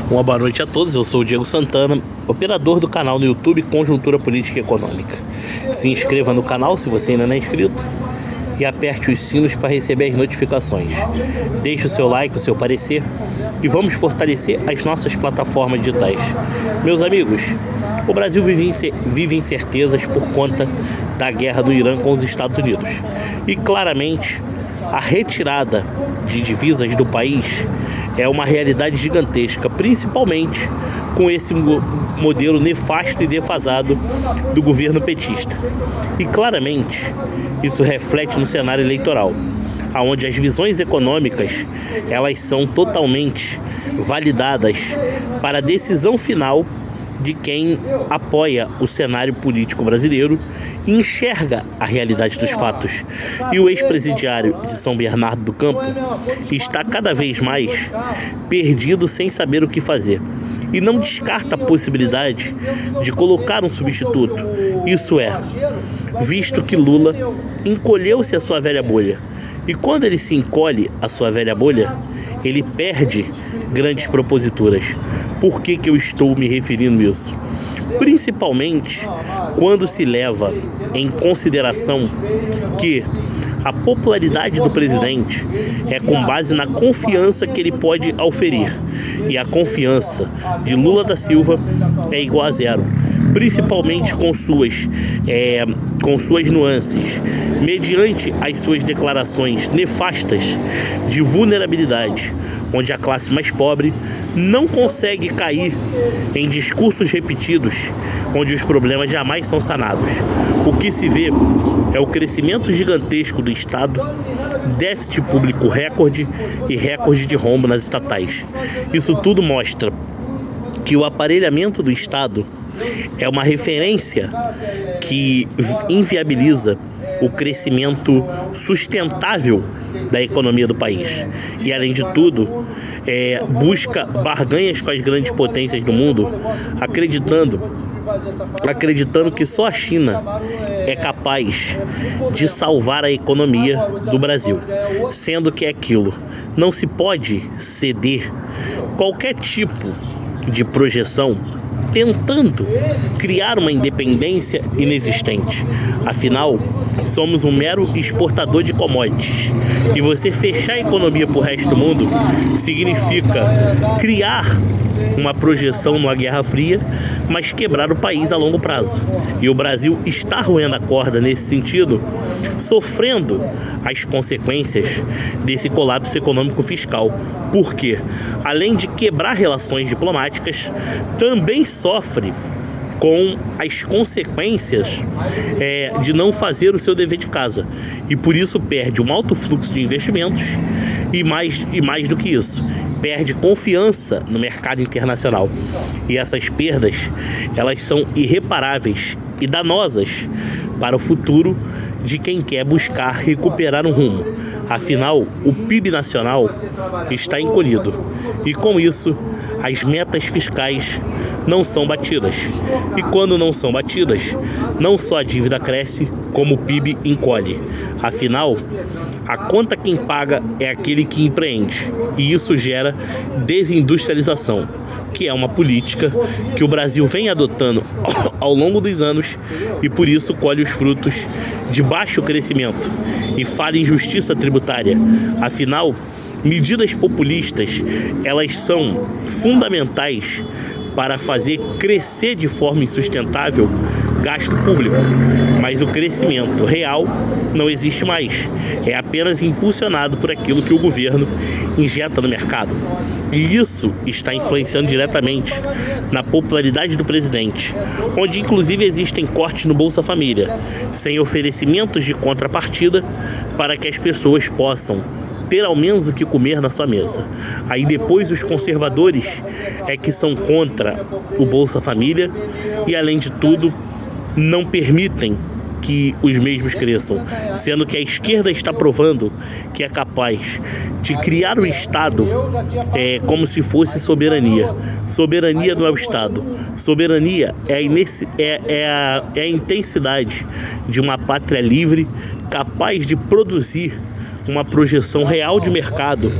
Uma boa noite a todos, eu sou o Diego Santana, operador do canal no YouTube Conjuntura Política e Econômica. Se inscreva no canal se você ainda não é inscrito e aperte os sinos para receber as notificações. Deixe o seu like, o seu parecer e vamos fortalecer as nossas plataformas digitais. Meus amigos, o Brasil vive incertezas por conta da guerra do Irã com os Estados Unidos. E claramente, a retirada de divisas do país é uma realidade gigantesca, principalmente com esse modelo nefasto e defasado do governo petista. E claramente isso reflete no cenário eleitoral, onde as visões econômicas elas são totalmente validadas para a decisão final de quem apoia o cenário político brasileiro e enxerga a realidade dos fatos. E o ex-presidiário de São Bernardo do Campo está cada vez mais perdido sem saber o que fazer. E não descarta a possibilidade de colocar um substituto. Isso é, visto que Lula encolheu-se à sua velha bolha. E quando ele se encolhe à sua velha bolha, ele perde grandes proposituras. Por que eu estou me referindo a isso? Principalmente quando se leva em consideração que a popularidade do presidente é com base na confiança que ele pode auferir. E a confiança de Lula da Silva é igual a zero, principalmente com suas nuances, mediante as suas declarações nefastas de vulnerabilidade, onde a classe mais pobre não consegue cair em discursos repetidos, onde os problemas jamais são sanados. O que se vê é o crescimento gigantesco do Estado, déficit público recorde e recorde de rombo nas estatais. Isso tudo mostra que o aparelhamento do Estado é uma referência que inviabiliza o crescimento sustentável da economia do país. E, além de tudo, busca barganhas com as grandes potências do mundo, acreditando que só a China é capaz de salvar a economia do Brasil, sendo que é aquilo. Não se pode ceder qualquer tipo de projeção tentando criar uma independência inexistente. Afinal, somos um mero exportador de commodities. E você fechar a economia para o resto do mundo significa criar uma projeção numa Guerra Fria, mas quebrar o país a longo prazo. E o Brasil está roendo a corda nesse sentido, sofrendo as consequências desse colapso econômico fiscal. Porque, além de quebrar relações diplomáticas, também sofre com as consequências de não fazer o seu dever de casa. E por isso perde um alto fluxo de investimentos e mais do que isso, perde confiança no mercado internacional. E essas perdas, elas são irreparáveis e danosas para o futuro de quem quer buscar recuperar um rumo. Afinal, o PIB nacional está encolhido. E com isso, as metas fiscais não são batidas. E quando não são batidas, não só a dívida cresce, como o PIB encolhe. Afinal, a conta quem paga é aquele que empreende. E isso gera desindustrialização, que é uma política que o Brasil vem adotando ao longo dos anos e por isso colhe os frutos de baixo crescimento e falha em justiça tributária. Afinal, medidas populistas, elas são fundamentais para fazer crescer de forma insustentável gasto público, mas o crescimento real não existe mais, é apenas impulsionado por aquilo que o governo injeta no mercado. E isso está influenciando diretamente na popularidade do presidente, onde inclusive existem cortes no Bolsa Família, sem oferecimentos de contrapartida para que as pessoas possam ter ao menos o que comer na sua mesa. Aí depois os conservadores é que são contra o Bolsa Família e, além de tudo, não permitem que os mesmos cresçam, sendo que a esquerda está provando que é capaz de criar o Estado como se fosse soberania. Soberania não é o Estado. Soberania é a intensidade de uma pátria livre capaz de produzir uma projeção real de mercado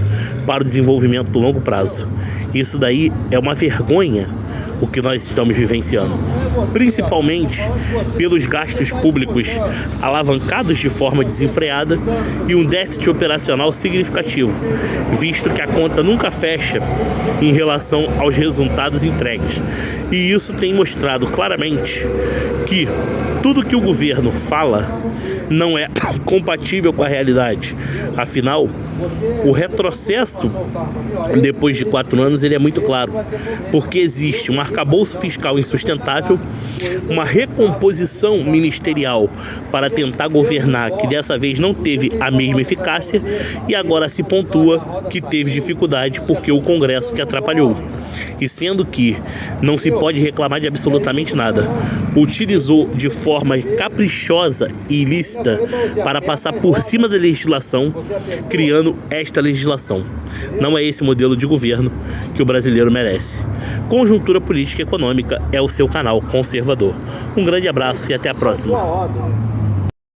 para o desenvolvimento do longo prazo. Isso daí é uma vergonha o que nós estamos vivenciando, principalmente pelos gastos públicos alavancados de forma desenfreada e um déficit operacional significativo, visto que a conta nunca fecha em relação aos resultados entregues. E isso tem mostrado claramente que tudo que o governo fala não é compatível com a realidade. Afinal, o retrocesso depois de 4 anos ele é muito claro, porque existe um arcabouço fiscal insustentável, uma recomposição ministerial para tentar governar que dessa vez não teve a mesma eficácia, e agora se pontua que teve dificuldade porque o Congresso que atrapalhou. E sendo que não se pode reclamar de absolutamente nada, utilizou de forma caprichosa e ilícita para passar por cima da legislação, criando esta legislação. Não é esse modelo de governo que o brasileiro merece. Conjuntura Política e Econômica é o seu canal conservador. Um grande abraço e até a próxima.